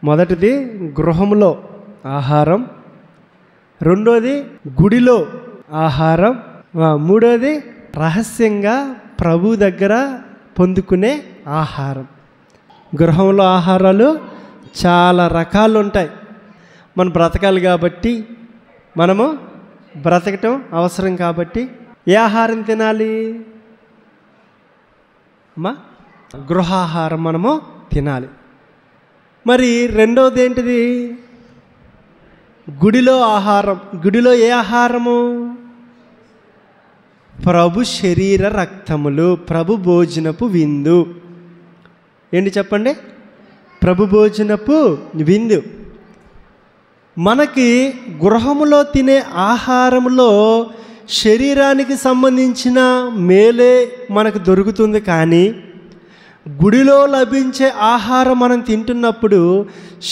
మొదటిది గృహంలో ఆహారం, రెండోది గుడిలో ఆహారం, మూడోది రహస్యంగా ప్రభు దగ్గర పొందుకునే ఆహారం. గృహంలో ఆహారాలు చాలా రకాలు ఉంటాయి. మనం బ్రతకాలి కాబట్టి, మనము బ్రతకటం అవసరం కాబట్టి ఏ ఆహారం తినాలి అమ్మా? గృహాహారం మనము తినాలి. మరి రెండవది ఏంటిది? గుడిలో ఆహారం. గుడిలో ఏ ఆహారము? ప్రభు శరీర రక్తములు, ప్రభు భోజనపు విందు. ఏంటి చెప్పండి? ప్రభు భోజనపు విందు. మనకి గృహములో తినే ఆహారంలో శరీరానికి సంబంధించిన మేలే మనకు దొరుకుతుంది, కానీ గుడిలో లభించే ఆహారం మనం తింటున్నప్పుడు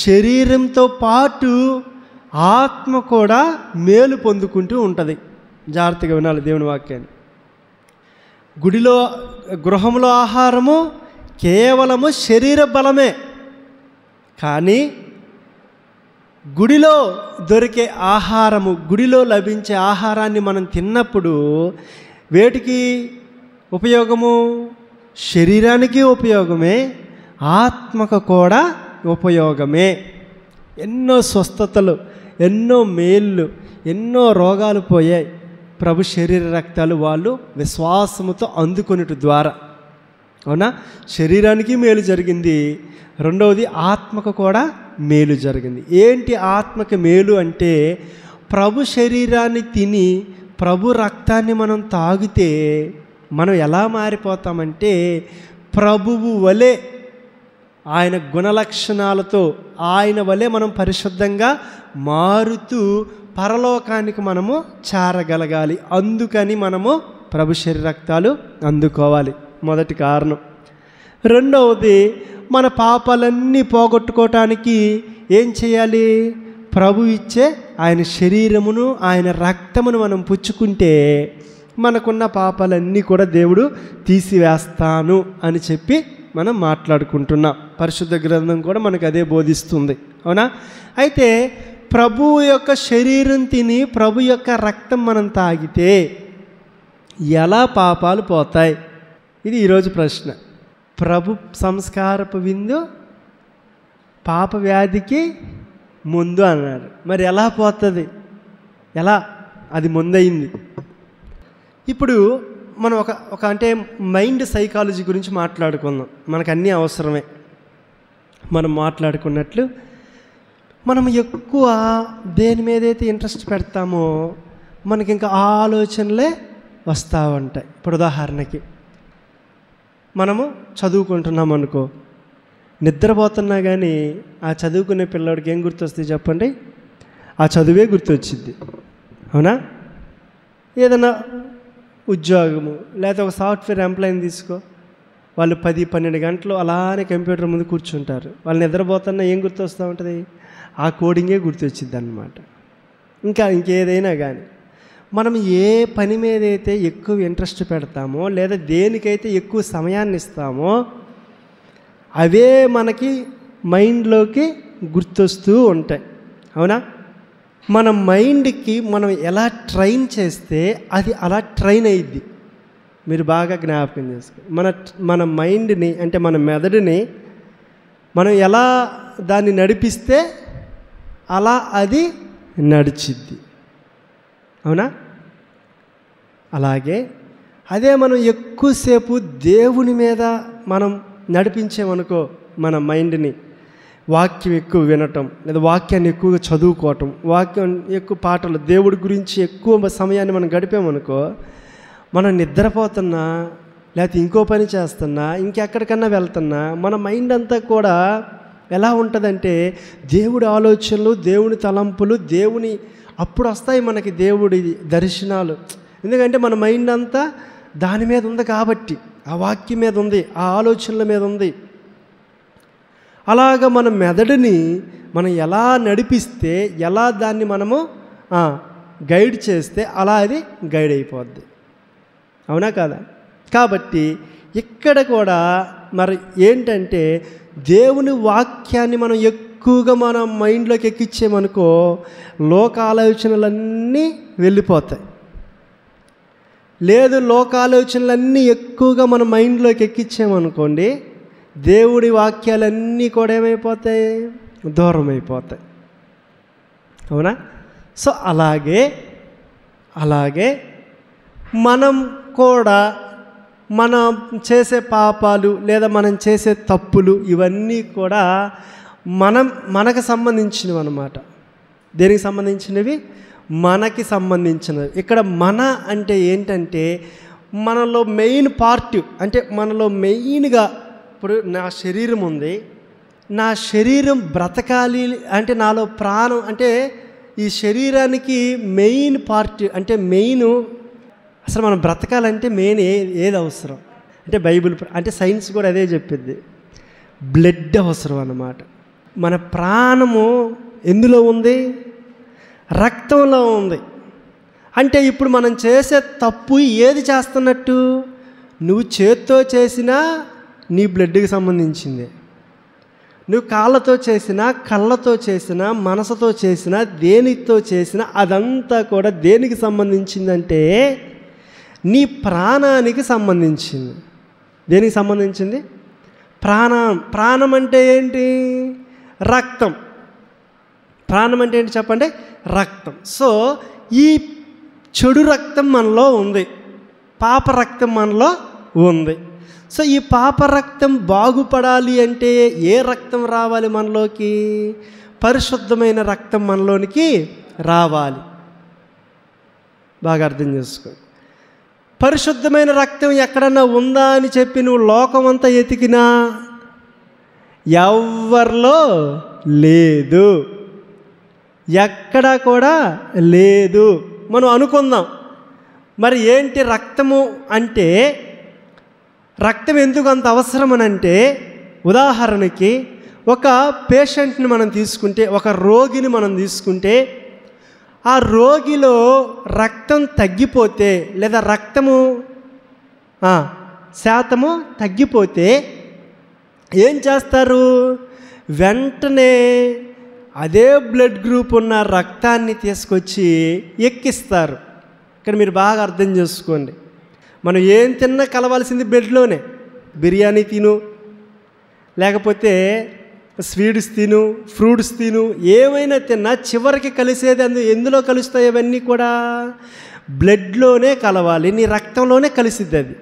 శరీరంతో పాటు ఆత్మ కూడా మేలు పొందుకుంటూ ఉంటుంది. జాగ్రత్తగా వినాలి దేవుని వాక్యాన్ని. గృహంలో ఆహారము కేవలము శరీర బలమే, కానీ గుడిలో దొరికే ఆహారము, గుడిలో లభించే ఆహారాన్ని మనం తిన్నప్పుడు వేటికి ఉపయోగము? శరీరానికి ఉపయోగమే, ఆత్మకు కూడా ఉపయోగమే. ఎన్నో స్వస్థతలు, ఎన్నో మేళ్ళు, ఎన్నో రోగాలు పోయాయి ప్రభు శరీర రక్తాలు వాళ్ళు విశ్వాసముతో అందుకొనుట ద్వారా. అవునా? శరీరానికి మేలు జరిగింది, రెండవది ఆత్మకు కూడా మేలు జరిగింది. ఏంటి ఆత్మకి మేలు అంటే, ప్రభు శరీరాన్ని తిని ప్రభు రక్తాన్ని మనం తాగితే మనం ఎలా మారిపోతామంటే, ప్రభువు వలె, ఆయన గుణలక్షణాలతో ఆయన వలె మనం పరిశుద్ధంగా మారుతూ పరలోకానికి మనము చేరగలగాలి. అందుకని మనము ప్రభు శరీర రక్తాలు అందుకోవాలి. మొదటి కారణం. రెండవది, మన పాపాలన్నీ పోగొట్టుకోవటానికి ఏం చేయాలి? ప్రభు ఇచ్చే ఆయన శరీరమును, ఆయన రక్తమును మనం పుచ్చుకుంటే మనకున్న పాపాలన్నీ కూడా దేవుడు తీసివేస్తాను అని చెప్పి మనం మాట్లాడుకుంటున్నాం. పరిశుద్ధ గ్రంథం కూడా మనకు అదే బోధిస్తుంది. అవునా? అయితే ప్రభు యొక్క శరీరం తిని ప్రభు యొక్క రక్తం మనం తాగితే ఎలా పాపాలు పోతాయి? ఇది ఈరోజు ప్రశ్న. ప్రభు సంస్కారపు విందు పాప వ్యాధికి ముందు అన్నాడు. మరి ఎలా పోతుంది? ఎలా? అది ముందయింది. ఇప్పుడు మనం ఒక అంటే మైండ్ సైకాలజీ గురించి మాట్లాడుకుందాం. మనకు అన్నీ అవసరమే. మనం మాట్లాడుకున్నట్లు మనం ఎక్కువ దేని మీదైతే ఇంట్రెస్ట్ పెడతామో మనకి ఇంకా ఆలోచనలే వస్తూ ఉంటాయి. ఇప్పుడు ఉదాహరణకి మనము చదువుకుంటున్నాం అనుకో, నిద్రపోతున్నా కానీ ఆ చదువుకునే పిల్లడికి ఏం గుర్తొస్తుంది చెప్పండి? ఆ చదువే గుర్తొచ్చింది. అవునా? ఏదైనా ఉద్యోగము లేదా ఒక సాఫ్ట్వేర్ ఎంప్లాయీని తీసుకో, వాళ్ళు 10-12 గంటలు అలానే కంప్యూటర్ ముందు కూర్చుంటారు. వాళ్ళు నిద్రపోతున్నా ఏం గుర్తొస్తూ ఉంటుంది? ఆ కోడింగే గుర్తొచ్చింది అన్నమాట. ఇంకేదైనా కానీ మనం ఏ పని మీద అయితే ఎక్కువ ఇంట్రెస్ట్ పెడతామో లేదా దేనికైతే ఎక్కువ సమయాన్ని ఇస్తామో అవే మనకి మైండ్లోకి గుర్తొస్తూ ఉంటాయి. అవునా? మన మైండ్కి మనం ఎలా ట్రైన్ చేస్తే అది అలా ట్రైన్ అయ్యిద్ది. మీరు బాగా జ్ఞాపకం చేసుకో. మన మైండ్ని అంటే మన మెదడుని మనం ఎలా దాన్ని నడిపిస్తే అలా అది నడిచిద్ది. అవునా? అలాగే అదే మనం ఎక్కువసేపు దేవుని మీద మనం నడిపించామనుకో, మన మైండ్ని వాక్యం ఎక్కువ వినటం లేదా వాక్యాన్ని ఎక్కువగా చదువుకోవటం, వాక్యం ఎక్కువ పాటలు, దేవుడి గురించి ఎక్కువ సమయాన్ని మనం గడిపామనుకో, మనం నిద్రపోతున్నా లేకపోతే ఇంకో పని చేస్తున్నా ఇంకెక్కడికన్నా వెళ్తున్నా మన మైండ్ అంతా కూడా ఎలా ఉంటుందంటే దేవుడి ఆలోచనలు, దేవుని తలంపులు, దేవుని అప్పుడు వస్తాయి మనకి దేవుడి దర్శనాలు. ఎందుకంటే మన మైండ్ అంతా దాని మీద ఉంది కాబట్టి, ఆ వాక్యం మీద ఉంది, ఆ ఆలోచనల మీద ఉంది. అలాగ మన మెదడుని మనం ఎలా నడిపిస్తే, ఎలా దాన్ని మనము గైడ్ చేస్తే అలా అది గైడ్ అయిపోద్ది. అవునా కాదా? కాబట్టి ఇక్కడ కూడా మరి ఏంటంటే దేవుని వాక్యాన్ని మనం ఎక్కువగా మనం మైండ్లోకి ఎక్కించేమనుకో లోక ఆలోచనలన్నీ వెళ్ళిపోతాయి. లేదు లోక ఆలోచనలన్నీ ఎక్కువగా మన మైండ్లోకి ఎక్కించామనుకోండి, దేవుడి వాక్యాలన్నీ కూడా ఏమైపోతాయి? దూరం అయిపోతాయి. అవునా? సో అలాగే మనం కూడా మనం చేసే పాపాలు లేదా మనం చేసే తప్పులు ఇవన్నీ కూడా మనకు సంబంధించినవి అన్నమాట. దేనికి సంబంధించినవి? మనకి సంబంధించినవి. ఇక్కడ మన అంటే ఏంటంటే మనలో మెయిన్ పార్ట్, అంటే మనలో మెయిన్గా ఇప్పుడు నా శరీరం ఉంది, నా శరీరం బ్రతకాలి అంటే నాలో ప్రాణం, అంటే ఈ శరీరానికి మెయిన్ పార్ట్ అంటే మెయిన్ అసలు మనం బ్రతకాలంటే మెయిన్ ఏది అవసరం అంటే బైబిల్ అంటే సైన్స్ కూడా అదే చెప్పింది, బ్లడ్ అవసరం అన్నమాట. మన ప్రాణము ఎందులో ఉంది? రక్తంలో ఉంది. అంటే ఇప్పుడు మనం చేసే తప్పు ఏది చేస్తున్నట్టు? నువ్వు చేత్తో చేసినా నీ బ్లడ్కి సంబంధించింది, నువ్వు కాళ్ళతో చేసినా, కళ్ళతో చేసినా, మనసుతో చేసినా, దేనితో చేసినా అదంతా కూడా దేనికి సంబంధించిందంటే నీ ప్రాణానికి సంబంధించింది. దేనికి సంబంధించింది? ప్రాణం అంటే ఏంటి? రక్తం. ప్రాణం అంటే ఏంటి చెప్పండి? రక్తం. సో ఈ చెడు రక్తం మనలో ఉంది, పాప రక్తం మనలో ఉంది. సో ఈ పాప రక్తం బాగుపడాలి అంటే ఏ రక్తం రావాలి మనలోకి? పరిశుద్ధమైన రక్తం మనలోనికి రావాలి. బాగా అర్థం చేసుకో. పరిశుద్ధమైన రక్తం ఎక్కడన్నా ఉందా అని చెప్పి నువ్వు లోకం అంతా ఎతికినా ఎవ్వరిలో లేదు, ఎక్కడా కూడా లేదు. మనం అనుకుందాం మరి ఏంటి రక్తము అంటే, రక్తం ఎందుకు అంత అవసరం అని అంటే, ఉదాహరణకి ఒక పేషెంట్ని మనం తీసుకుంటే, ఒక రోగిని మనం తీసుకుంటే, ఆ రోగిలో రక్తం తగ్గిపోతే లేదా రక్తము శాతము తగ్గిపోతే ఏం చేస్తారు? వెంటనే అదే బ్లడ్ గ్రూప్ ఉన్న రక్తాన్ని తీసుకొచ్చి ఎక్కిస్తారు. ఇక్కడ మీరు బాగా అర్థం చేసుకోండి. మనం ఏం తిన్నా కలవాల్సింది బ్లడ్లోనే. బిర్యానీ తిను, లేకపోతే స్వీట్స్ తిను, ఫ్రూట్స్ తిను, ఏమైనా తిన్నా చివరికి కలిసేది ఎందులో కలుస్తాయి? అవన్నీ కూడా బ్లడ్లోనే కలవాలి, నీ రక్తంలోనే కలిసిద్ది అది.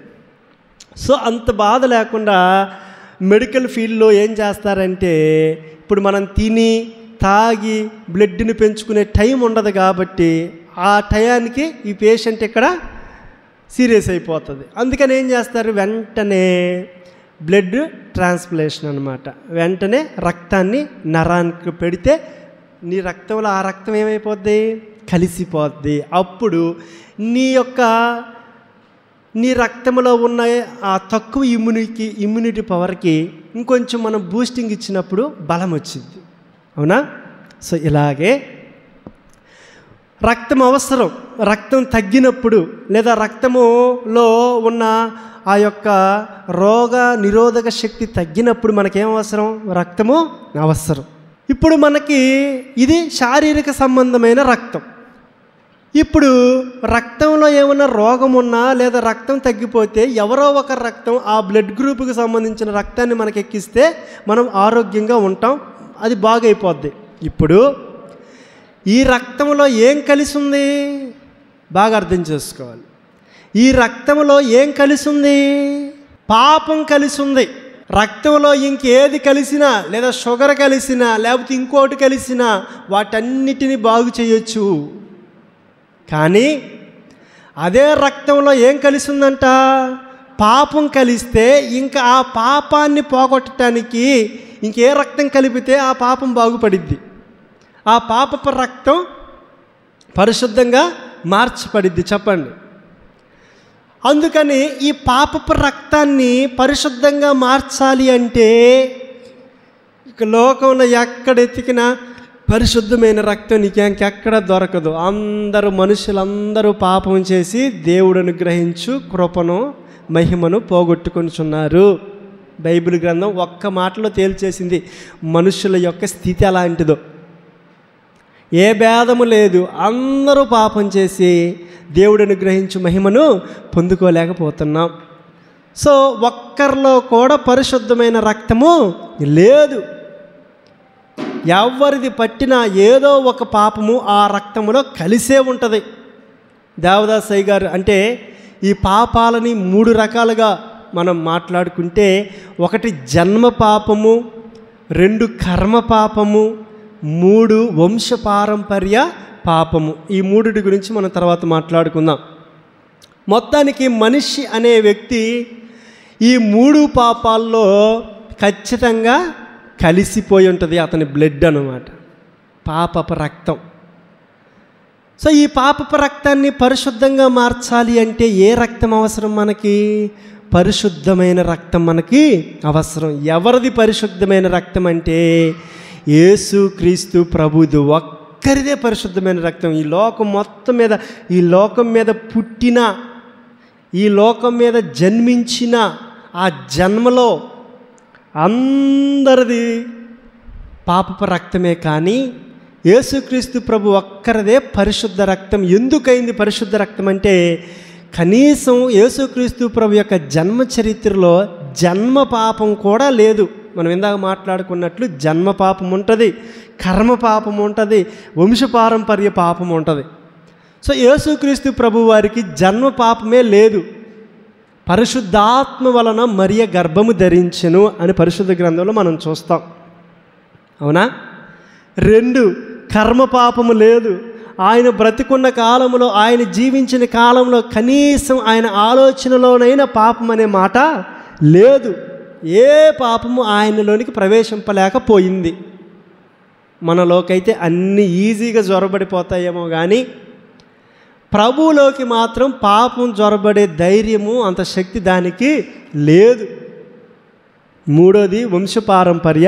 సో అంత బాధ లేకుండా మెడికల్ ఫీల్డ్లో ఏం చేస్తారంటే, ఇప్పుడు మనం తిని తాగి బ్లడ్ని పెంచుకునే టైం ఉండదు కాబట్టి ఆ టయానికి ఈ పేషెంట్ ఇక్కడ సీరియస్ అయిపోతుంది. అందుకని ఏం చేస్తారు? వెంటనే బ్లడ్ ట్రాన్స్ప్లాంటేషన్ అన్నమాట. వెంటనే రక్తాన్ని నరానికి పెడితే నీ రక్తంలో ఆ రక్తం ఏమైపోద్ది? కలిసిపోద్ది. అప్పుడు నీ రక్తంలో ఉన్న ఆ తక్కువ ఇమ్యూనిటీ పవర్కి ఇంకొంచెం మనం బూస్టింగ్ ఇచ్చినప్పుడు బలం వచ్చింది. అవునా? సో ఇలాగే రక్తం అవసరం. రక్తం తగ్గినప్పుడు లేదా రక్తములో ఉన్న ఆ యొక్క రోగ నిరోధక శక్తి తగ్గినప్పుడు మనకేం అవసరం? రక్తము అవసరం. ఇప్పుడు మనకి ఇది శారీరక సంబంధమైన రక్తం. ఇప్పుడు రక్తంలో ఏమన్నా రోగం ఉన్నా లేదా రక్తం తగ్గిపోతే ఎవరో ఒక రక్తం ఆ బ్లడ్ గ్రూప్కి సంబంధించిన రక్తాన్ని మనకి ఎక్కిస్తే మనం ఆరోగ్యంగా ఉంటాం, అది బాగైపోద్ది. ఇప్పుడు ఈ రక్తంలో ఏం కలిసి ఉంది? బాగా అర్థం చేసుకోవాలి. ఈ రక్తంలో ఏం కలిసి ఉంది? పాపం కలిసి ఉంది. రక్తంలో ఇంకేది కలిసినా లేదా షుగర్ కలిసినా లేకపోతే ఇంకోటి కలిసినా వాటన్నిటిని బాగు చేయొచ్చు. కానీ అదే రక్తంలో ఏం కలిసి ఉందంట? పాపం కలిస్తే ఇంకా ఆ పాపాన్ని పోగొట్టడానికి ఇంకే రక్తం కలిపితే ఆ పాపం బాగుపడిద్ది. ఆ పాపపు రక్తం పరిశుద్ధంగా మార్చబడిద్ది. చెప్పండి. అందుకని ఈ పాపపు రక్తాన్ని పరిశుద్ధంగా మార్చాలి అంటే ఇక లోకంలో ఎక్కడ ఎతికినా పరిశుద్ధమైన రక్తం నీకు ఇంకెక్కడ దొరకదు. మనుషులందరూ పాపం చేసి దేవుడు అనుగ్రహించు కృపను మహిమను పోగొట్టుకొనిచున్నారు. బైబిల్ గ్రంథం ఒక్క మాటలో తేల్చేసింది మనుషుల యొక్క స్థితి ఎలాంటిదో. ఏ భేదము లేదు, అందరూ పాపం చేసి దేవుడు అనుగ్రహించు మహిమను పొందుకోలేకపోతున్నాం. సో ఒక్కరిలో కూడా పరిశుద్ధమైన రక్తము లేదు. ఎవరిది పట్టినా ఏదో ఒక పాపము ఆ రక్తములో కలిసే ఉంటుంది. దేవదాసయ్య గారు అంటే ఈ పాపాలని 3 రకాలుగా మనం మాట్లాడుకుంటే, 1 జన్మ పాపము, 2 కర్మ పాపము, 3 వంశపారంపర్య పాపము. ఈ 3 గురించి మనం తర్వాత మాట్లాడుకుందాం. మొత్తానికి మనిషి అనే వ్యక్తి ఈ 3 పాపాల్లో ఖచ్చితంగా కలిసిపోయి ఉంటుంది. అతని బ్లడ్ అన్నమాట, పాపపు రక్తం. సో ఈ పాపపు రక్తాన్ని పరిశుద్ధంగా మార్చాలి అంటే ఏ రక్తం అవసరం మనకి? పరిశుద్ధమైన రక్తం మనకి అవసరం. ఎవరిది పరిశుద్ధమైన రక్తం అంటే యేసుక్రీస్తు ప్రభుది ఒక్కరిదే పరిశుద్ధమైన రక్తం. ఈ లోకం మొత్తం మీద, ఈ లోకం మీద పుట్టిన, ఈ లోకం మీద జన్మించిన ఆ జన్మలో అందరిది పాపపు రక్తమే. కానీ యేసుక్రీస్తు ప్రభు ఒక్కరిదే పరిశుద్ధ రక్తం. ఎందుకైంది పరిశుద్ధ రక్తం అంటే, కనీసం యేసుక్రీస్తు ప్రభు యొక్క జన్మ చరిత్రలో జన్మ పాపం కూడా లేదు. మనం ఇందాక మాట్లాడుకున్నట్లు జన్మ పాపం ఉంటుంది, కర్మ పాపం ఉంటుంది, వంశపారంపర్య పాపం ఉంటుంది. సో యేసుక్రీస్తు ప్రభు వారికి జన్మ పాపమే లేదు. పరిశుద్ధాత్మ వలన మరియ గర్భము ధరించెను అని పరిశుద్ధ గ్రంథంలో మనం చూస్తాం. అవునా? 2 కర్మ పాపము లేదు. ఆయన బ్రతికున్న కాలంలో, ఆయన జీవించిన కాలంలో కనీసం ఆయన ఆలోచనలోనైనా పాపం అనే మాట లేదు. ఏ పాపము ఆయనలోనికి ప్రవేశింపలేకపోయింది. మనలోకైతే అన్నీ ఈజీగా జ్వరబడిపోతాయేమో కానీ ప్రభువులోకి మాత్రం పాపం జ్వరబడే ధైర్యము, అంత శక్తి దానికి లేదు. 3వది వంశపారంపర్య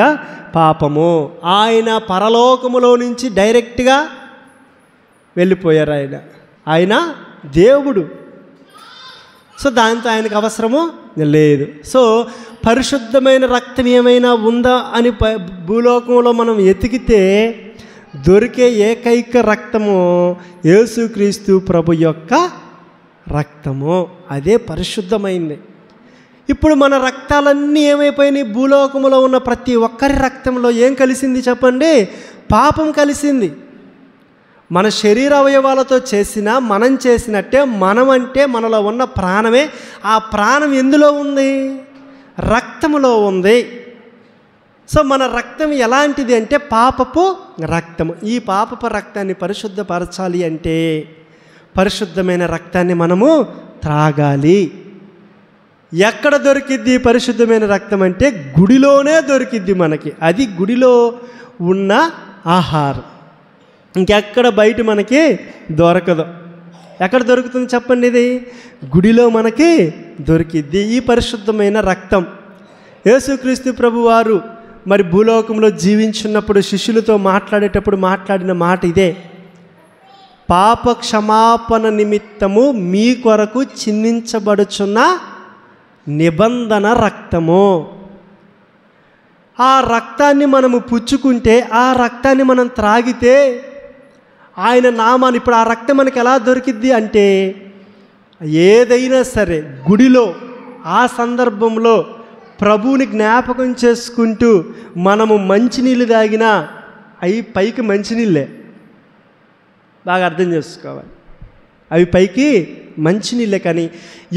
పాపము. ఆయన పరలోకములో నుంచి డైరెక్ట్గా వెళ్ళిపోయారు. ఆయన దేవుడు. సో దాంతో ఆయనకు అవసరము లేదు. సో పరిశుద్ధమైన రక్తం ఏమైనా ఉందా అని భూలోకంలో మనం ఎతికితే దొరికే ఏకైక రక్తము యేసుక్రీస్తు ప్రభు యొక్క రక్తము. అదే పరిశుద్ధమైంది. ఇప్పుడు మన రక్తాలన్నీ ఏమైపోయినాయి? భూలోకంలో ఉన్న ప్రతి ఒక్కరి రక్తంలో ఏం కలిసింది చెప్పండి? పాపం కలిసింది. మన శరీర అవయవాలతో చేసినా మనం చేసినట్టే మనం అంటే మనలో ఉన్న ప్రాణమే. ఆ ప్రాణం ఎందులో ఉంది? రక్తములో ఉంది. సో మన రక్తం ఎలాంటిది అంటే పాపపు రక్తము. ఈ పాపపు రక్తాన్ని పరిశుద్ధపరచాలి అంటే పరిశుద్ధమైన రక్తాన్ని మనము త్రాగాలి. ఎక్కడ దొరికిద్ది పరిశుద్ధమైన రక్తం అంటే గుడిలోనే దొరికిద్ది మనకి. అది గుడిలో ఉన్న ఆహారం. ఇంకెక్కడ బయట మనకి దొరకదు. ఎక్కడ దొరుకుతుంది చెప్పండి? ఇది గుడిలో మనకి దొరికిద్ది ఈ పరిశుద్ధమైన రక్తం. యేసుక్రీస్తు ప్రభువారు మరి భూలోకంలో జీవించున్నప్పుడు శిష్యులతో మాట్లాడేటప్పుడు మాట్లాడిన మాట ఇదే: పాప క్షమాపణ నిమిత్తము మీ కొరకు చిందించబడుచున్న నిబంధన రక్తము. ఆ రక్తాన్ని మనము పుచ్చుకుంటే, ఆ రక్తాన్ని మనం త్రాగితే ఆయన నామాన్ని, ఇప్పుడు ఆ రక్తం మనకి ఎలా దొరికిద్ది అంటే ఏదైనా సరే గుడిలో ఆ సందర్భంలో ప్రభువుని జ్ఞాపకం చేసుకుంటూ మనము మంచినీళ్ళు తాగినా అవి పైకి మంచినీళ్ళే. బాగా అర్థం చేసుకోవాలి. అవి పైకి మంచినీళ్ళే. కానీ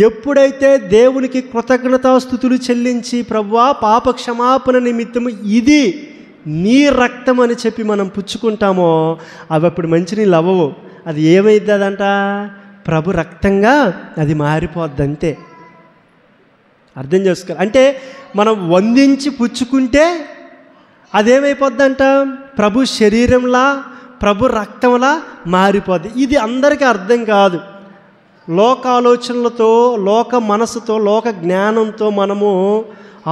ఎప్పుడైతే దేవునికి కృతజ్ఞతాస్తుతులు చెల్లించి ప్రభువా పాప క్షమాపణ నిమిత్తము ఇది నీ రక్తం అని చెప్పి మనం పుచ్చుకుంటామో అవి అప్పుడు మంచినీళ్ళు అవ్వవు. అది ఏమైద్దంట? ప్రభు రక్తంగా అది మారిపోద్దంతే. అర్థం చేసుకోవాలి. అంటే మనం వందించి పుచ్చుకుంటే అదేమైపోద్దంట? ప్రభు శరీరంలా, ప్రభు రక్తంలా మారిపోద్ది. ఇది అందరికీ అర్థం కాదు. లోక ఆలోచనలతో, లోక మనసుతో, లోక జ్ఞానంతో మనము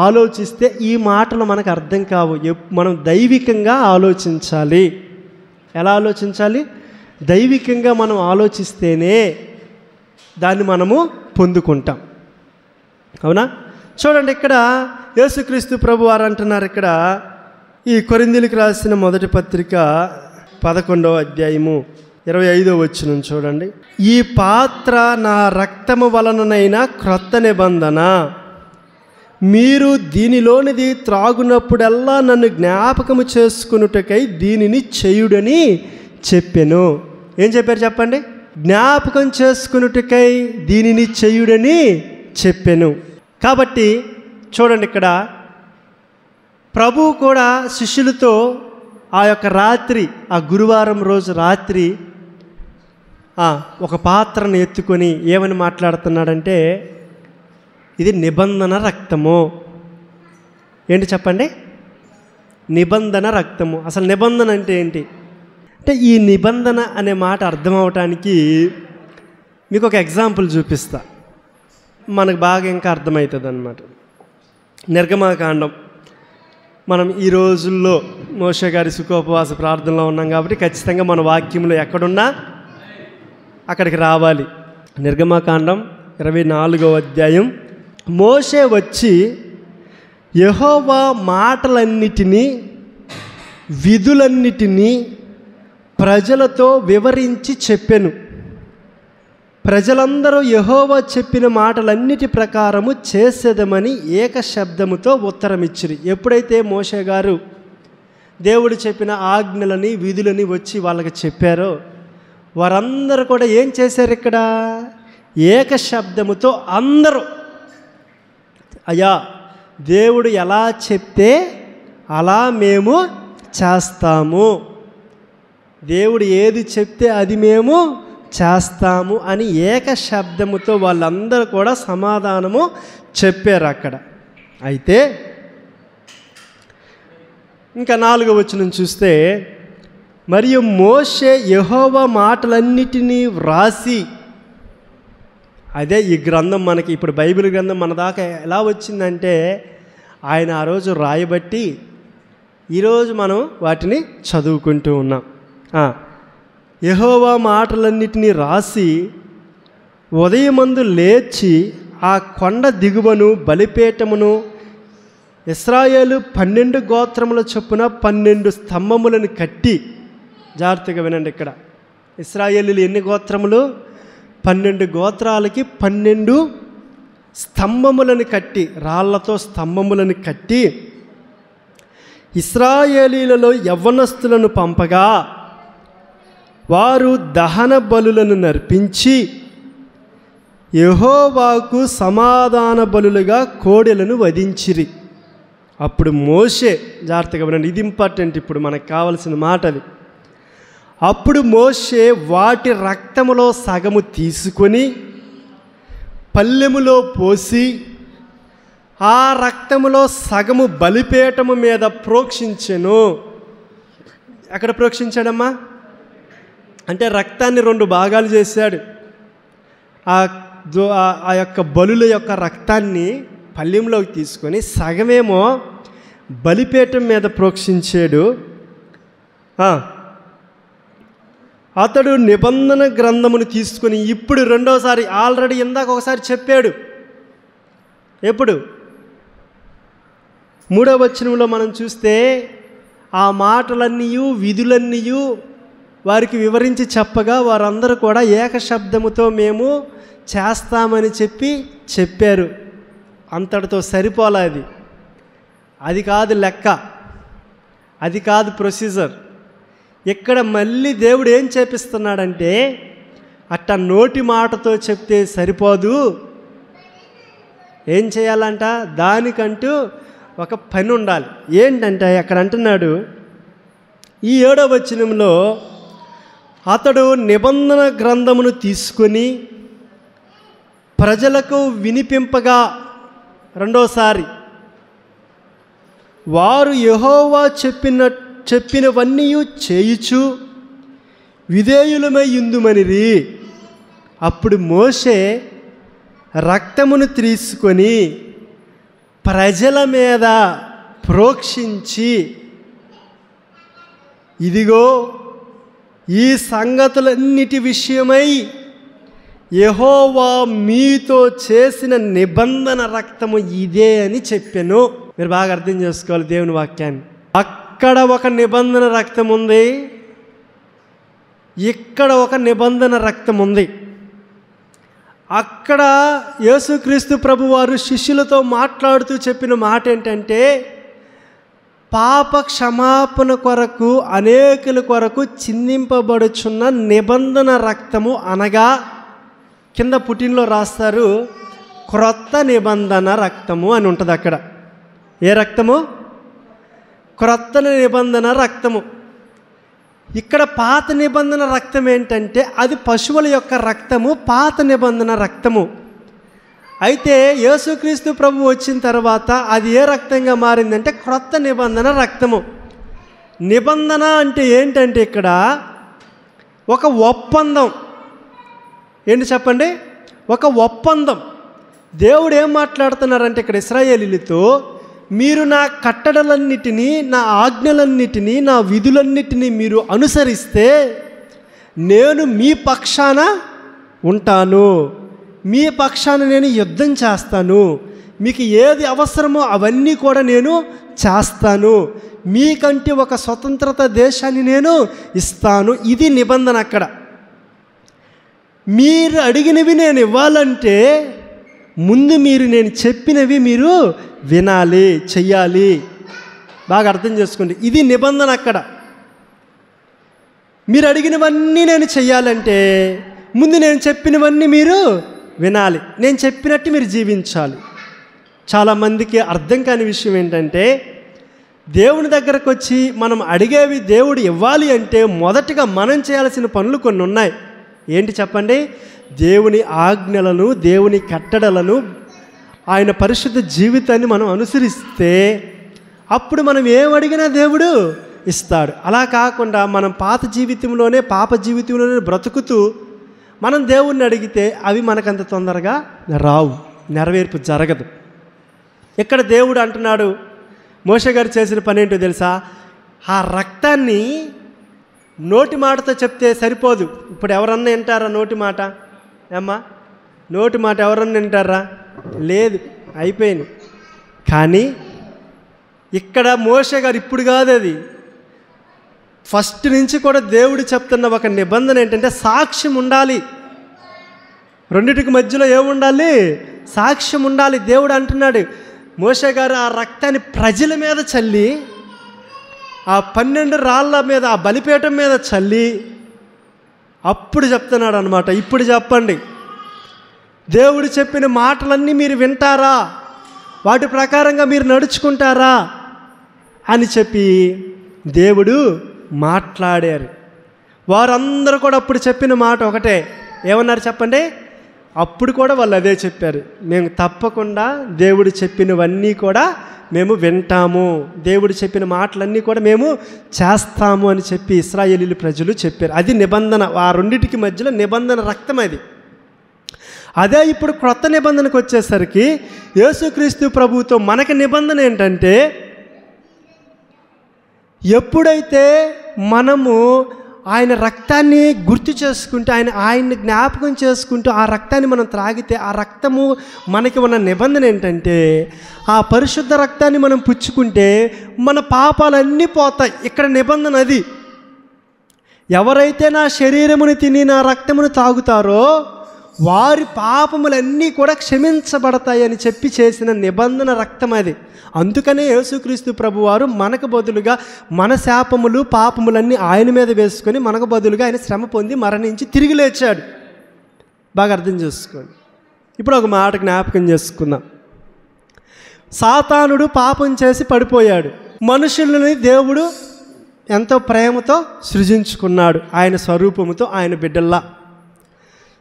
ఆలోచిస్తే ఈ మాటలు మనకు అర్థం కావు. మనం దైవికంగా ఆలోచించాలి. ఎలా ఆలోచించాలి? దైవికంగా మనం ఆలోచిస్తేనే దాన్ని మనము పొందుకుంటాం. అవునా? చూడండి, ఇక్కడ యేసుక్రీస్తు ప్రభు వారు అంటున్నారు ఇక్కడ, ఈ కొరింథీయులకు రాసిన మొదటి పత్రిక 11వ అధ్యాయము 25వ వచనం చూడండి. ఈ పాత్ర నా రక్తము వలననైనా క్రొత్త నిబంధన, మీరు దీనిలోనిది త్రాగునప్పుడల్లా నన్ను జ్ఞాపకము చేసుకున్నటకై దీనిని చేయుడని చెప్పెను. ఏం చెప్పారు చెప్పండి? జ్ఞాపకం చేసుకున్నటకై దీనిని చేయుడని చెప్పెను. కాబట్టి చూడండి, ఇక్కడ ప్రభువు కూడా శిష్యులతో ఆ యొక్క రాత్రి, ఆ గురువారం రోజు రాత్రి ఒక పాత్రను ఎత్తుకొని ఏమని మాట్లాడుతున్నాడంటే, ఇది నిబంధన రక్తము. ఏంటి చెప్పండి? నిబంధన రక్తము. అసలు నిబంధన అంటే ఏంటి అంటే, ఈ నిబంధన అనే మాట అర్థం అవటానికి మీకు ఒక ఎగ్జాంపుల్ చూపిస్తా, మనకు బాగా ఇంకా అర్థమవుతుంది అన్నమాట. నిర్గమకాండం. మనం ఈ రోజుల్లో మోషే గారి సుఖోపవాస ప్రార్థనలో ఉన్నాం కాబట్టి ఖచ్చితంగా మన వాక్యంలో ఎక్కడున్నా అక్కడికి రావాలి. నిర్గమకాండం 24వ అధ్యాయం. మోషే వచ్చి యెహోవా మాటలన్నిటినీ, విధులన్నిటినీ ప్రజలతో వివరించి చెప్పెను. ప్రజలందరూ యెహోవా చెప్పిన మాటలన్నిటి ప్రకారము చేసేదమని ఏక శబ్దముతో ఉత్తరమిచ్చిరి. ఎప్పుడైతే మోషే గారు దేవుడు చెప్పిన ఆజ్ఞలని, విధులని వచ్చి వాళ్ళకి చెప్పారో, వారందరూ కూడా ఏం చేశారు? ఇక్కడ ఏక శబ్దముతో అందరూ, అయ్యా దేవుడు ఎలా చెప్తే అలా మేము చేస్తాము, దేవుడు ఏది చెప్తే అది మేము చేస్తాము అని ఏక శబ్దముతో వాళ్ళందరూ కూడా సమాధానము చెప్పారు అక్కడ. అయితే ఇంకా 4వ వచనం చూస్తే, మరియు మోషే యెహోవా మాటలన్నిటినీ వ్రాసి, అదే ఈ గ్రంథం మనకి ఇప్పుడు బైబిల్ గ్రంథం మన దాకా ఎలా వచ్చిందంటే, ఆయన ఆ రోజు రాయబట్టి ఈరోజు మనం వాటిని చదువుకుంటూ ఉన్నాం. యెహోవా మాటలన్నిటినీ రాసి ఉదయమందు లేచి ఆ కొండ దిగువను బలిపీఠమును ఇశ్రాయేలు 12 గోత్రముల చొప్పున 12 స్తంభములను కట్టి, జాగ్రత్తగా వినండి, ఇక్కడ ఇశ్రాయేలీలు ఎన్ని గోత్రములు? 12 గోత్రాలకి 12 స్తంభములను కట్టి, రాళ్లతో స్తంభములను కట్టి ఇశ్రాయేలీలలో యవ్వనస్తులను పంపగా వారు దహన బలులను నర్పించి యెహోవాకు సమాధాన బలులుగా కోడెలను వధించిరి. అప్పుడు మోషే, జాగ్రత్తగా వినండి, ఇది ఇంపార్టెంట్, ఇప్పుడు మనకు కావలసిన మాట అది. అప్పుడు మోషే వాటి రక్తములో సగము తీసుకొని పల్లెములో పోసి ఆ రక్తములో సగము బలిపీఠము మీద ప్రోక్షించెను. ఎక్కడ ప్రోక్షించాడమ్మా అంటే, రక్తాన్ని 2 భాగాలు చేశాడు. ఆ యొక్క బలుల యొక్క రక్తాన్ని పల్లెంలోకి తీసుకొని సగమేమో బలిపీఠం మీద ప్రోక్షించాడు. అతడు నిబంధన గ్రంథమును తీసుకొని ఇప్పుడు రెండోసారి, ఆల్రెడీ ఇందాక ఒకసారి చెప్పాడు, ఎప్పుడు 3వ వచనంలో మనం చూస్తే ఆ మాటలన్నీ, విధులన్నీ వారికి వివరించి చెప్పగా వారందరూ కూడా ఏక శబ్దముతో మేము చేస్తామని చెప్పారు. అంతటితో సరిపోలేదు. అది కాదు లెక్క, అది కాదు ప్రొసీజర్. ఇక్కడ మళ్ళీ దేవుడు ఏం చేపిస్తున్నాడంటే, అట్ట నోటి మాటతో చెప్తే సరిపోదు, ఏం చేయాలంట? దానికంటూ ఒక పని ఉండాలి. ఏంటంటే అక్కడ అంటున్నాడు ఈ 7వ వచనంలో, అతడు నిబంధన గ్రంథమును తీసుకొని ప్రజలకు వినిపింపగా రెండోసారి వారు యెహోవా చెప్పినవన్నీ చేయుచు విధేయులమై యుందుమనిరి. అప్పుడు మోషే రక్తమును తీసుకొని ప్రజల మీద ప్రోక్షించి, ఇదిగో ఈ సంగతులన్నిటి విషయమై యెహోవా మీతో చేసిన నిబంధన రక్తము ఇదే అని చెప్పెను మీరు బాగా అర్థం చేసుకోవాలి దేవుని వాక్యాన్ని. అక్కడ ఒక నిబంధన రక్తం ఉంది, ఇక్కడ ఒక నిబంధన రక్తం ఉంది. అక్కడ యేసుక్రీస్తు ప్రభువారు శిష్యులతో మాట్లాడుతూ చెప్పిన మాట ఏంటంటే, పాప క్షమాపణ కొరకు అనేకుల కొరకు చిందింపబడుచున్న నిబంధన రక్తము అనగా, కింద పుటిన్లో రాస్తారు, క్రొత్త నిబంధన రక్తము అని ఉంటుంది అక్కడ. ఏ రక్తము? క్రొత్త నిబంధన రక్తము. ఇక్కడ పాత నిబంధన రక్తం ఏంటంటే అది పశువుల యొక్క రక్తము, పాత నిబంధన రక్తము. అయితే యేసుక్రీస్తు ప్రభు వచ్చిన తర్వాత అది ఏ రక్తంగా మారిందంటే క్రొత్త నిబంధన రక్తము. నిబంధన అంటే ఏంటంటే ఇక్కడ ఒక ఒప్పందం. ఏంటి చెప్పండి? ఒక ఒప్పందం. దేవుడు ఏం మాట్లాడుతున్నారంటే ఇక్కడ ఇశ్రాయేలీయులతో, మీరు నా కట్టడలన్నిటినీ, నా ఆజ్ఞలన్నిటినీ, నా విధులన్నిటినీ మీరు అనుసరిస్తే నేను మీ పక్షాన ఉంటాను, మీ పక్షాన నేను యుద్ధం చేస్తాను, మీకు ఏది అవసరమో అవన్నీ కూడా నేను చేస్తాను, మీకంటే ఒక స్వతంత్రత దేశాన్ని నేను ఇస్తాను. ఇది నిబంధన. అక్కడ మీరు అడిగినవి నేను ఇవ్వాలంటే ముందు మీరు నేను చెప్పినవి మీరు వినాలి, చెయ్యాలి. బాగా అర్థం చేసుకోండి, ఇది నిబంధన. అక్కడ మీరు అడిగినవన్నీ నేను చెయ్యాలంటే ముందు నేను చెప్పినవన్నీ మీరు వినాలి, నేను చెప్పినట్టు మీరు జీవించాలి. చాలామందికి అర్థం కాని విషయం ఏంటంటే, దేవుని దగ్గరకు వచ్చి మనం అడిగేవి దేవుడు ఇవ్వాలి అంటే మొదటగా మనం చేయాల్సిన పనులు కొన్ని ఉన్నాయి. ఏంటి చెప్పండి? దేవుని ఆజ్ఞలను, దేవుని కట్టడలను, ఆయన పరిశుద్ధ జీవితాన్ని మనం అనుసరిస్తే అప్పుడు మనం ఏం అడిగినా దేవుడు ఇస్తాడు. అలా కాకుండా మనం పాత జీవితంలోనే, పాప జీవితంలోనే బ్రతుకుతూ మనం దేవుణ్ణి అడిగితే అవి మనకంత తొందరగా రావు, నెరవేర్పు జరగదు. ఇక్కడ దేవుడు అంటున్నాడు, మోషే గారు చేసిన పని ఏంటో తెలుసా? ఆ రక్తాన్ని నోటి మాటతో చెప్తే సరిపోదు. ఇప్పుడు ఎవరన్నా వింటారా నోటి మాట? ఏమ్మా, నోటి మాట ఎవరన్నా వింటారా? లేదు, అయిపోయింది. కానీ ఇక్కడ మోషే గారు ఇప్పుడు కాదు, అది ఫస్ట్ నుంచి కూడా దేవుడు చెప్తున్న ఒక నిబంధన ఏంటంటే సాక్ష్యం ఉండాలి. రెండిటికి మధ్యలో ఏముండాలి? సాక్ష్యం ఉండాలి. దేవుడు అంటున్నాడు, మోషే గారు ఆ రక్తాన్ని ప్రజల మీద చల్లి, ఆ 12 రాళ్ళ మీద, ఆ బలిపీఠం మీద చల్లి అప్పుడు చెప్తున్నాడు అనమాట. ఇప్పుడు చెప్పండి, దేవుడు చెప్పిన మాటలన్నీ మీరు వింటారా, వాటి ప్రకారంగా మీరు నడుచుకుంటారా అని చెప్పి దేవుడు మాట్లాడారు. వారందరూ కూడా అప్పుడు చెప్పిన మాట ఒకటే. ఏమన్నారు చెప్పండి? అప్పుడు కూడా వాళ్ళు అదే చెప్పారు, మేము తప్పకుండా దేవుడు చెప్పినవన్నీ కూడా మేము వింటాము, దేవుడు చెప్పిన మాటలన్నీ కూడా మేము చేస్తాము అని చెప్పి ఇశ్రాయేలీయుల ప్రజలు చెప్పారు. అది నిబంధన. ఆ రెండింటికి మధ్యలో నిబంధన రక్తం అది. అదే ఇప్పుడు క్రొత్త నిబంధనకు వచ్చేసరికి యేసుక్రీస్తు ప్రభువుతో మనకి నిబంధన ఏంటంటే, ఎప్పుడైతే మనము ఆయన రక్తాన్ని గుర్తు చేసుకుంటూ, ఆయన్ని జ్ఞాపకం చేసుకుంటూ ఆ రక్తాన్ని మనం త్రాగితే, ఆ రక్తము మనకి ఉన్న నిబంధన ఏంటంటే, ఆ పరిశుద్ధ రక్తాన్ని మనం పుచ్చుకుంటే మన పాపాలన్నీ పోతాయి. ఇక్కడ నిబంధన అది. ఎవరైతే నా శరీరమును తిని నా రక్తమును తాగుతారో వారి పాపములన్నీ కూడా క్షమించబడతాయి అని చెప్పి చేసిన నిబంధన రక్తం అది. అందుకనే యేసుక్రీస్తు ప్రభువారు మనకు బదులుగా మన శాపములు, పాపములన్నీ ఆయన మీద వేసుకొని మనకు బదులుగా ఆయన శ్రమ పొంది మరణించి తిరిగి లేచాడు. బాగా అర్థం చేసుకోండి. ఇప్పుడు ఒక మాట జ్ఞాపకం చేసుకుందాం. సాతానుడు పాపం చేసి పడిపోయాడు. మనుషులని దేవుడు ఎంతో ప్రేమతో సృజించుకున్నాడు, ఆయన స్వరూపముతో, ఆయన బిడ్డల్లా.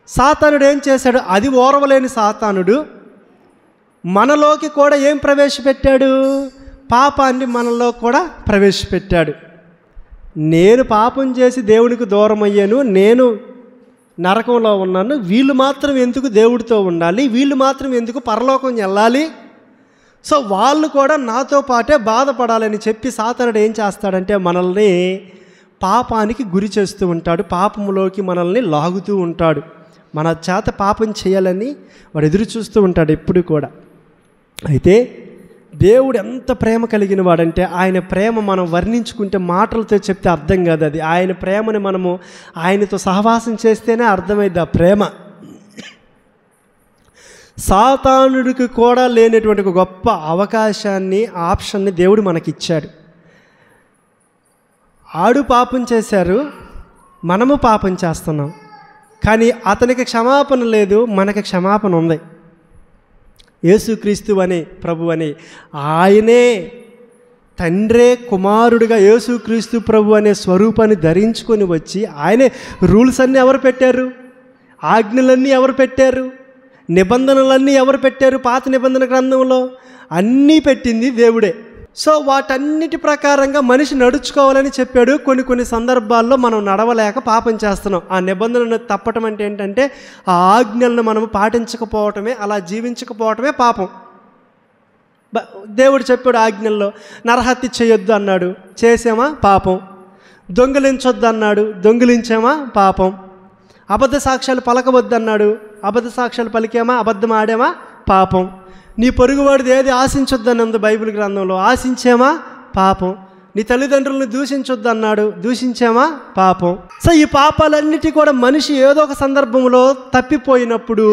సాతానుడు ఏం చేశాడు? అది ఓర్వలేని సాతానుడు మనలోకి కూడా ఏం ప్రవేశపెట్టాడు? పాపాన్ని మనలో కూడా ప్రవేశపెట్టాడు. నేను పాపం చేసి దేవునికి దూరం అయ్యాను, నేను నరకంలో ఉన్నాను, వీళ్ళు మాత్రం ఎందుకు దేవుడితో ఉండాలి, వీళ్ళు మాత్రం ఎందుకు పరలోకం వెళ్ళాలి, సో వాళ్ళు కూడా నాతో పాటే బాధపడాలని చెప్పి సాతానుడు ఏం చేస్తాడంటే మనల్ని పాపానికి గురి చేస్తూ ఉంటాడు, పాపములోకి మనల్ని లాగుతూ ఉంటాడు. మన చేత పాపం చేయాలని వాడు ఎదురు చూస్తూ ఉంటాడు ఎప్పుడు కూడా. అయితే దేవుడు ఎంత ప్రేమ కలిగిన వాడంటే ఆయన ప్రేమ మనం వర్ణించుకుంటే మాటలతో చెప్తే అర్థం కాదు. అది ఆయన ప్రేమని మనము ఆయనతో సహవాసం చేస్తేనే అర్థమైంది ఆ ప్రేమ. సాతానుడికి కూడా లేనటువంటి ఒక గొప్ప అవకాశాన్ని, ఆప్షన్ని దేవుడు మనకిచ్చాడు. ఆడు పాపం చేశారు, మనము పాపం చేస్తున్నాం, కానీ అతనికి క్షమాపణ లేదు, మనకి క్షమాపణ ఉంది. యేసుక్రీస్తు అని ప్రభు అని ఆయనే తండ్రే కుమారుడిగా యేసుక్రీస్తు ప్రభు అనే స్వరూపాన్ని ధరించుకొని వచ్చి ఆయనే రూల్స్ అన్నీ ఎవరు పెట్టారు? ఆజ్ఞలన్నీ ఎవరు పెట్టారు? నిబంధనలన్నీ ఎవరు పెట్టారు? పాత నిబంధన గ్రంథంలో అన్నీ పెట్టింది దేవుడే. సో వాటన్నిటి ప్రకారంగా మనిషి నడుచుకోవాలని చెప్పాడు. కొన్ని సందర్భాల్లో మనం నడవలేక పాపం చేస్తున్నాం. ఆ నిబంధనను తప్పటం అంటే ఏంటంటే ఆ ఆజ్ఞలను మనం పాటించకపోవటమే, అలా జీవించకపోవటమే పాపం. దేవుడు చెప్పాడు ఆజ్ఞల్లో, నరహత్య చేయొద్దు అన్నాడు, చేసామా పాపం. దొంగిలించొద్దు అన్నాడు, దొంగిలించామా పాపం. అబద్ధ సాక్ష్యాలు పలకవద్దు అన్నాడు, అబద్ధ సాక్ష్యాలు పలికామా, అబద్ధం ఆడామా పాపం. నీ పొరుగువాడిది ఏది ఆశించొద్దని ఉంది బైబిల్ గ్రంథంలో, ఆశించామా పాపం. నీ తల్లిదండ్రులను దూషించొద్దు అన్నాడు, దూషించామా పాపం. సో ఈ పాపాలన్నిటి కూడా మనిషి ఏదో ఒక సందర్భంలో తప్పిపోయినప్పుడు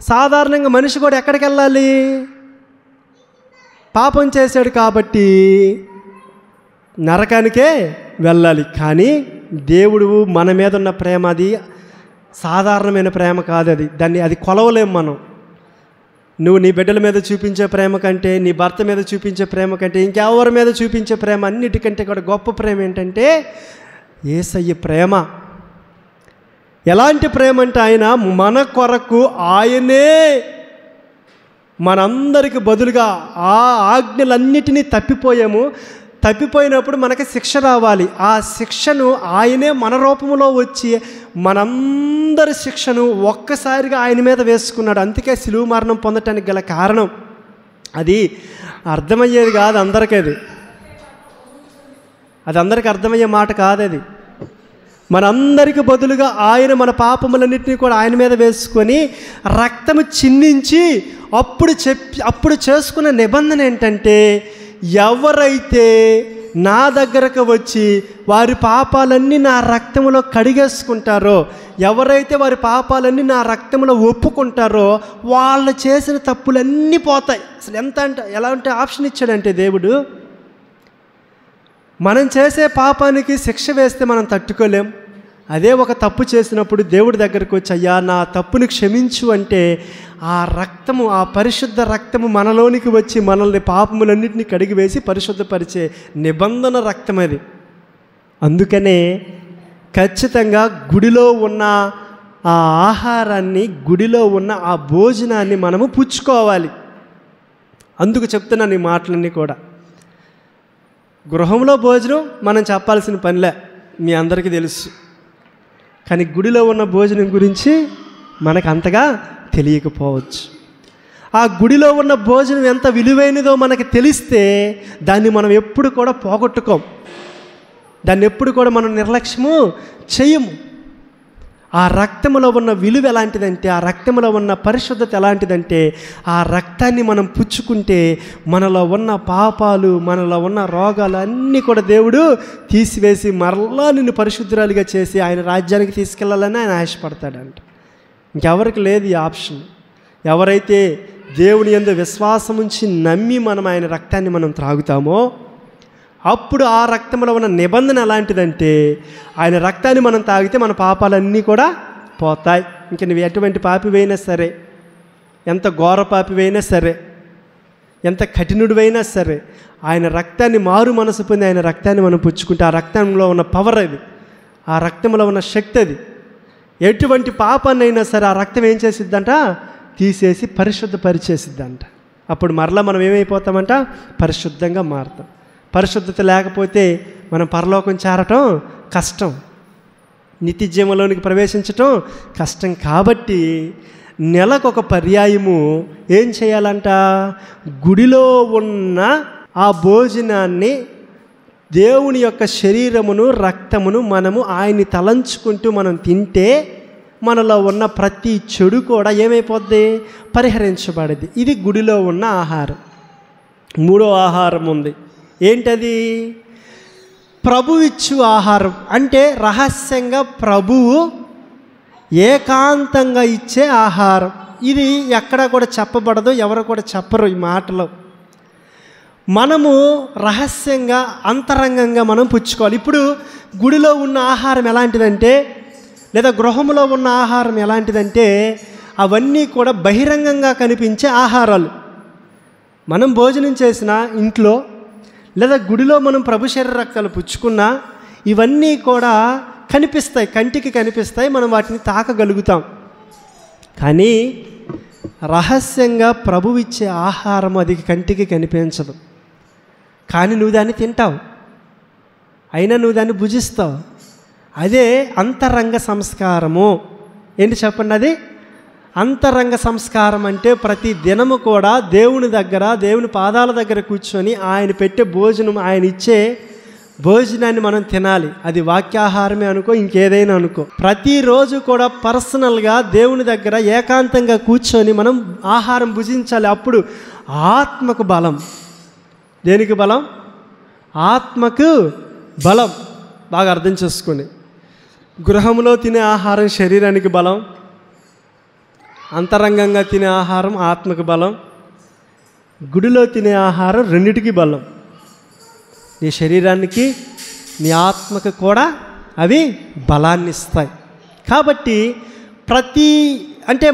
సాధారణంగా మనిషి కూడా ఎక్కడికి వెళ్ళాలి? పాపం చేశాడు కాబట్టి నరకానికే వెళ్ళాలి. కానీ దేవుడు మన మీద ఉన్న ప్రేమ అది సాధారణమైన ప్రేమ కాదు. అది కొలవలేం మనం. నువ్వు నీ బిడ్డల మీద చూపించే ప్రేమ కంటే, నీ భర్త మీద చూపించే ప్రేమ కంటే, ఇంకెవరి మీద చూపించే ప్రేమ అన్నిటికంటే కూడా గొప్ప ప్రేమ ఏంటంటే యేసయ్య ప్రేమ. ఎలాంటి ప్రేమ అంటే ఆయన మన కొరకు ఆయనే మనందరికి బదులుగా ఆ ఆజ్ఞలన్నిటినీ తప్పిపోయినప్పుడు మనకి శిక్ష రావాలి. ఆ శిక్షను ఆయనే మన రూపంలో వచ్చి మనందరి శిక్షను ఒక్కసారిగా ఆయన మీద వేసుకున్నాడు. అందుకే శిలువ మరణం పొందటానికి గల కారణం అది అర్థమయ్యేది కాదు అందరికీ. అది అందరికీ అర్థమయ్యే మాట కాదు. అది మనందరికి బదులుగా ఆయన మన పాపములన్నింటినీ కూడా ఆయన మీద వేసుకొని రక్తము చిందించి అప్పుడు చేసుకున్న నిబంధన ఏంటంటే, ఎవరైతే నా దగ్గరకు వచ్చి వారి పాపాలన్నీ నా రక్తములో కడిగేసుకుంటారో, ఎవరైతే వారి పాపాలన్నీ నా రక్తములో ఒప్పుకుంటారో వాళ్ళు చేసిన తప్పులన్నీ పోతాయి. అసలు ఎలా అంటే ఆప్షన్ ఇచ్చాడంటే దేవుడు, మనం చేసే పాపానికి శిక్ష వేస్తే మనం తట్టుకోలేం. అదే ఒక తప్పు చేసినప్పుడు దేవుడి దగ్గరకు వచ్చి అయ్యా నా తప్పుని క్షమించు అంటే ఆ రక్తము, ఆ పరిశుద్ధ రక్తము మనలోనికి వచ్చి మనల్ని పాపములన్నింటినీ కడిగివేసి పరిశుద్ధపరిచే నిబంధన రక్తం అది. అందుకనే ఖచ్చితంగా గుడిలో ఉన్న ఆ ఆహారాన్ని, గుడిలో ఉన్న ఆ భోజనాన్ని మనము పుచ్చుకోవాలి. అందుకు చెప్తున్నాను ఈ మాటలన్నీ కూడా. గృహంలో భోజనం మనం చెప్పాల్సిన పనిలే, మీ అందరికీ తెలుసు. కానీ గుడిలో ఉన్న భోజనం గురించి మనకు అంతగా తెలియకపోవచ్చు. ఆ గుడిలో ఉన్న భోజనం ఎంత విలువైనదో మనకు తెలిస్తే దాన్ని మనం ఎప్పుడు కూడా పోగొట్టుకోం, దాన్ని ఎప్పుడు కూడా మనం నిర్లక్ష్యము చేయము. ఆ రక్తములో ఉన్న విలువ ఎలాంటిదంటే, ఆ రక్తములో ఉన్న పరిశుద్ధత ఎలాంటిదంటే, ఆ రక్తాన్ని మనం పుచ్చుకుంటే మనలో ఉన్న పాపాలు, మనలో ఉన్న రోగాలు అన్నీ కూడా దేవుడు తీసివేసి మరలా నిన్ను పరిశుద్ధురాలిగా చేసి ఆయన రాజ్యానికి తీసుకెళ్లాలని ఆయన ఆశపడతాడంట. ఇంకెవరికి లేదు ఈ ఆప్షన్. ఎవరైతే దేవుని యందు విశ్వాసం ఉంచి నమ్మి మనం ఆయన రక్తాన్ని మనం త్రాగుతామో అప్పుడు ఆ రక్తంలో ఉన్న నిబంధన ఎలాంటిదంటే, ఆయన రక్తాన్ని మనం తాగితే మన పాపాలన్నీ కూడా పోతాయి. ఇంక నువ్వు ఎటువంటి పాపివైనా సరే, ఎంత ఘోర పాపివైనా సరే, ఎంత కఠినుడివైనా సరే, ఆయన రక్తాన్ని మారు మనసు పొంది ఆయన రక్తాన్ని మనం పుచ్చుకుంటే ఆ రక్తంలో ఉన్న పవర్ అది, ఆ రక్తంలో ఉన్న శక్తి అది. ఎటువంటి పాపాన్నైనా సరే ఆ రక్తం ఏం చేసిద్దంట, తీసేసి పరిశుద్ధపరిచేసిద్దంట. అప్పుడు మరలా మనం ఏమైపోతామంట, పరిశుద్ధంగా మారుతాం. పరిశుద్ధత లేకపోతే మనం పరలోకం చేరటం కష్టం, నిత్య జీవంలోనికి ప్రవేశించటం కష్టం. కాబట్టి నెలకొక పర్యాయము ఏం చేయాలంట, గుడిలో ఉన్న ఆ భోజనాన్ని, దేవుని యొక్క శరీరమును రక్తమును మనము ఆయన్ని తలంచుకుంటూ మనం తింటే మనలో ఉన్న ప్రతి చెడు కూడా ఏమైపోద్ది, పరిహరించబడేది. ఇది గుడిలో ఉన్న ఆహారం. మూడో ఆహారం ఉంది. ఏంటది? ప్రభువు ఇచ్చు ఆహారం. అంటే రహస్యంగా ప్రభువు ఏకాంతంగా ఇచ్చే ఆహారం. ఇది ఎక్కడా కూడా చెప్పబడదు, ఎవరు కూడా చెప్పరు ఈ మాటలో. మనము రహస్యంగా అంతరంగంగా మనం పుచ్చుకోవాలి. ఇప్పుడు గుడిలో ఉన్న ఆహారం ఎలాంటిదంటే, లేదా గృహంలో ఉన్న ఆహారం ఎలాంటిదంటే, అవన్నీ కూడా బహిరంగంగా కనిపించే ఆహారాలు. మనం భోజనం చేసిన ఇంట్లో లేదా గుడిలో మనం ప్రభు శరీర రక్తాలు పుచ్చుకున్నా ఇవన్నీ కూడా కనిపిస్తాయి, కంటికి కనిపిస్తాయి, మనం వాటిని తాకగలుగుతాం. కానీ రహస్యంగా ప్రభువు ఇచ్చే ఆహారం అది కంటికి కనిపించదు, కానీ నువ్వు దాన్ని తింటావు, అయినా నువ్వు దాన్ని భుజిస్తావు. అదే అంతరంగ సంస్కారము. ఏంటి చెప్పండి? అది అంతరంగ సంస్కారం. అంటే ప్రతి దినము కూడా దేవుని దగ్గర, దేవుని పాదాల దగ్గర కూర్చొని ఆయన పెట్టే భోజనం, ఆయన ఇచ్చే భోజనాన్ని మనం తినాలి. అది వాక్యాహారమే అనుకో, ఇంకేదైనా అనుకో. ప్రతిరోజు కూడా పర్సనల్గా దేవుని దగ్గర ఏకాంతంగా కూర్చొని మనం ఆహారం భుజించాలి. అప్పుడు ఆత్మకు బలం. దేనికి బలం? ఆత్మకు బలం. బాగా అర్థం చేసుకోండి. గృహంలో తినే ఆహారం శరీరానికి బలం, అంతరంగంగా తినే ఆహారం ఆత్మకు బలం, గుడిలో తినే ఆహారం రెండిటికి బలం. నీ శరీరానికి నీ ఆత్మకు కూడా అవి బలాన్ని ఇస్తాయి. కాబట్టి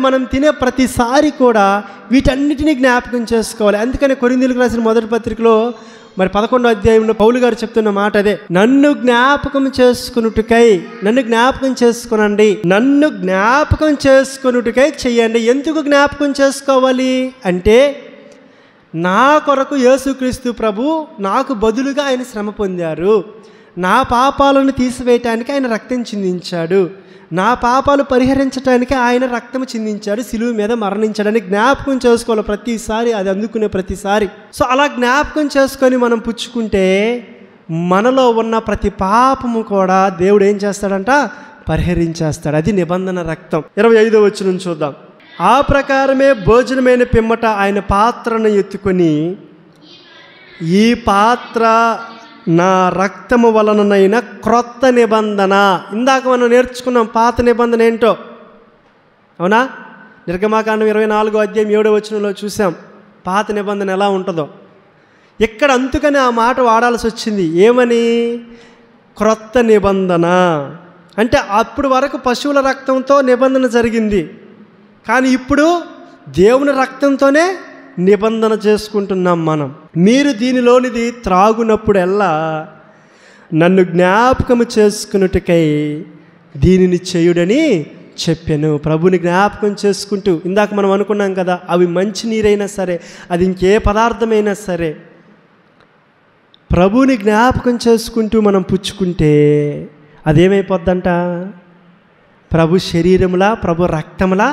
మనం తినే ప్రతిసారి కూడా వీటన్నిటినీ జ్ఞాపకం చేసుకోవాలి. అందుకని కొరింథీయులకు రాసిన మొదటి పత్రికలో 11వ అధ్యాయంలో పౌలు గారు చెప్తున్న మాట అదే, నన్ను జ్ఞాపకం చేసుకున్నట్టుకై, నన్ను జ్ఞాపకం చేసుకునండి, నన్ను జ్ఞాపకం చేసుకున్నట్టుకై చెయ్యండి. ఎందుకు జ్ఞాపకం చేసుకోవాలి అంటే, నా కొరకు యేసుక్రీస్తు ప్రభు నాకు బదులుగా ఆయన శ్రమ పొందారు, నా పాపాలను తీసివేయటానికి ఆయన రక్తం చిందించాడు, నా పాపాలు పరిహరించడానికి ఆయన రక్తం చిందించాడు, సిలువ మీద మరణించాడని జ్ఞాపకం చేసుకోవాలి ప్రతిసారి, అది అందుకునే ప్రతిసారి. సో అలా జ్ఞాపకం చేసుకొని మనం పుచ్చుకుంటే మనలో ఉన్న ప్రతి పాపము కూడా దేవుడు ఏం చేస్తాడంట? పరిహరించేస్తాడు. అది నిబంధన రక్తం. 25వ వచనం చూద్దాం. ఆ ప్రకారమే భోజనమైన పిమ్మట ఆయన పాత్రను ఎత్తుకొని, ఈ పాత్ర నా రక్తము వలననైన క్రొత్త నిబంధన. ఇందాక మనం నేర్చుకున్నాం పాత నిబంధన ఏంటో, అవునా? నిర్గమాకాండం 24వ అధ్యాయం 7వ వచనంలో చూసాం పాత నిబంధన ఎలా ఉంటుందో. ఇక్కడ అందుకని ఆ మాట వాడాల్సి వచ్చింది. ఏమని? క్రొత్త నిబంధన. అంటే అప్పుడు వరకు పశువుల రక్తంతో నిబంధన జరిగింది, కానీ ఇప్పుడు దేవుని రక్తంతోనే నిబంధన చేసుకుంటున్నాం మనం. మీరు దీనిలోనిది త్రాగునప్పుడల్లా నన్ను జ్ఞాపకము చేసుకున్నట్టుకై దీనిని చేయుడని చెప్పాను. ప్రభుని జ్ఞాపకం చేసుకుంటూ, ఇందాక మనం అనుకున్నాం కదా, అవి మంచి నీరైనా సరే, అది ఇంకే పదార్థమైనా సరే, ప్రభుని జ్ఞాపకం చేసుకుంటూ మనం పుచ్చుకుంటే అదేమైపోద్దంట? ప్రభు శరీరములా, ప్రభు రక్తములా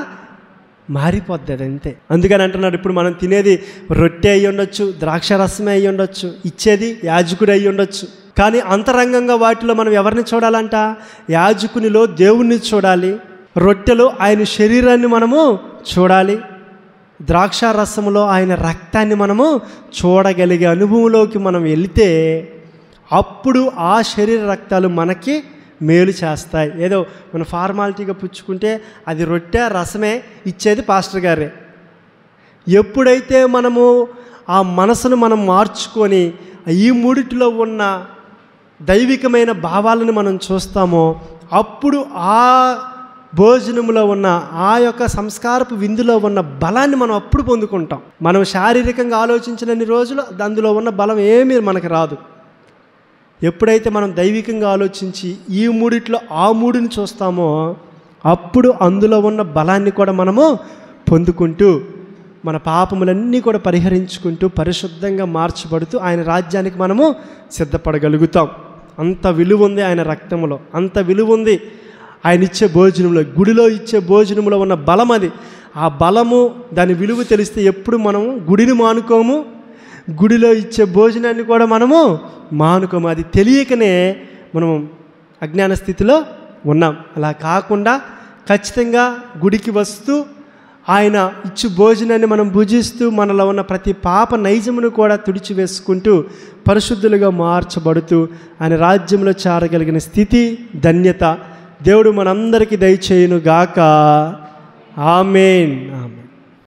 మారిపోద్ది. అంతే. అందుకని అంటున్నాడు, ఇప్పుడు మనం తినేది రొట్టె అయ్యి ఉండొచ్చు, ద్రాక్ష రసమే అయ్యి ఉండొచ్చు, ఇచ్చేది యాజకుడు అయ్యి ఉండొచ్చు, కానీ అంతరంగంగా వాటిలో మనం ఎవరిని చూడాలంట? యాజకునిలో దేవుణ్ణి చూడాలి, రొట్టెలో ఆయన శరీరాన్ని మనము చూడాలి, ద్రాక్ష రసములో ఆయన రక్తాన్ని మనము చూడగలిగే అనుభవంలోకి మనం వెళితే అప్పుడు ఆ శరీర రక్తాలు మనకి మేలు చేస్తాయి. ఏదో మన ఫార్మాలిటీగా పుచ్చుకుంటే అది రొట్టె రసమే, ఇచ్చేది పాస్టర్ గారే. ఎప్పుడైతే మనము ఆ మనసును మనం మార్చుకొని ఈ మూడిటిలో ఉన్న దైవికమైన భావాలను మనం చూస్తామో అప్పుడు ఆ భోజనంలో ఉన్న ఆ యొక్క సంస్కారపు విందులో ఉన్న బలాన్ని మనం అప్పుడు పొందుకుంటాం. మనం శారీరకంగా ఆలోచించినన్ని రోజులు అందులో ఉన్న బలం ఏమీ మనకు రాదు. ఎప్పుడైతే మనం దైవికంగా ఆలోచించి ఈ మూడిట్లో ఆ మూడుని చూస్తామో అప్పుడు అందులో ఉన్న బలాన్ని కూడా మనము పొందుకుంటూ మన పాపములన్నీ కూడా పరిహరించుకుంటూ పరిశుద్ధంగా మార్చబడుతూ ఆయన రాజ్యానికి మనము సిద్ధపడగలుగుతాం. అంత విలువ ఉంది ఆయన రక్తంలో, అంత విలువ ఉంది ఆయన ఇచ్చే భోజనంలో. గుడిలో ఇచ్చే భోజనంలో ఉన్న బలం అది. ఆ బలము, దాని విలువ తెలిస్తే ఎప్పుడు మనము గుడిని మానుకోము, గుడిలో ఇచ్చే భోజనాన్ని కూడా మనము మానుకోము. అది తెలియకనే మనము అజ్ఞాన స్థితిలో ఉన్నాం. అలా కాకుండా ఖచ్చితంగా గుడికి వస్తూ ఆయన ఇచ్చు భోజనాన్ని మనం భుజిస్తూ మనలో ఉన్న ప్రతి పాప నైజమును కూడా తుడిచివేసుకుంటూ పరిశుద్ధులుగా మార్చబడుతూ ఆయన రాజ్యంలో చేరగలిగిన స్థితి, ధన్యత దేవుడు మనందరికీ దయచేయును గాక. ఆమేన్.